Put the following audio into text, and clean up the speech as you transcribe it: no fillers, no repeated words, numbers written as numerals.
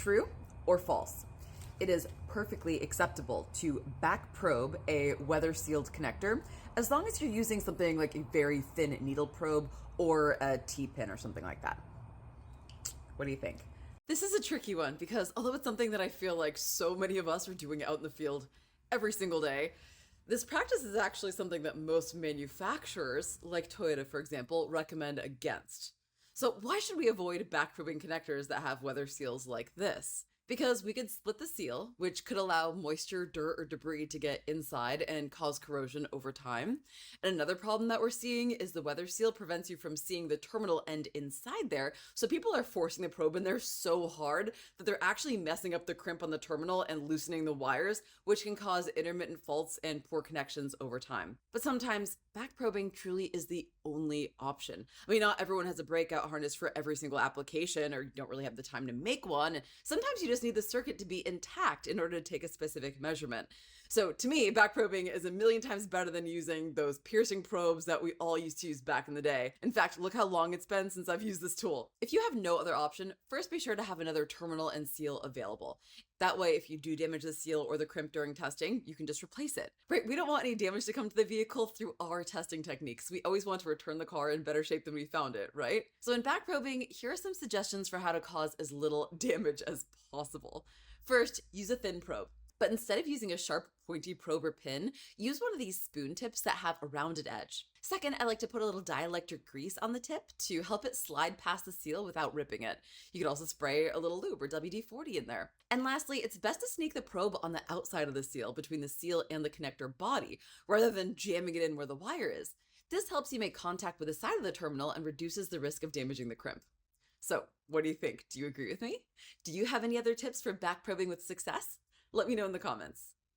True or false? It is perfectly acceptable to back probe a weather sealed connector as long as you're using something like a very thin needle probe or a T-pin or something like that. What do you think? This is a tricky one because although it's something that I feel like so many of us are doing out in the field every single day, this practice is actually something that most manufacturers, like Toyota for example, recommend against. So why should we avoid backproofing connectors that have weather seals like this? Because we could split the seal, which could allow moisture, dirt, or debris to get inside and cause corrosion over time. And another problem that we're seeing is the weather seal prevents you from seeing the terminal end inside there. So people are forcing the probe in there so hard that they're actually messing up the crimp on the terminal and loosening the wires, which can cause intermittent faults and poor connections over time. But sometimes back probing truly is the only option. I mean, not everyone has a breakout harness for every single application, or you don't really have the time to make one. Sometimes you just need the circuit to be intact in order to take a specific measurement. So to me, back probing is a million times better than using those piercing probes that we all used to use back in the day. In fact, look how long it's been since I've used this tool. If you have no other option, first be sure to have another terminal and seal available. That way, if you do damage the seal or the crimp during testing, you can just replace it. Right? We don't want any damage to come to the vehicle through our testing techniques. We always want to return the car in better shape than we found it, right? So in back probing, here are some suggestions for how to cause as little damage as possible. First, use a thin probe. But instead of using a sharp, pointy probe or pin, use one of these spoon tips that have a rounded edge. Second, I like to put a little dielectric grease on the tip to help it slide past the seal without ripping it. You could also spray a little lube or WD-40 in there. And lastly, it's best to sneak the probe on the outside of the seal, between the seal and the connector body, rather than jamming it in where the wire is. This helps you make contact with the side of the terminal and reduces the risk of damaging the crimp. So, what do you think? Do you agree with me? Do you have any other tips for back probing with success? Let me know in the comments.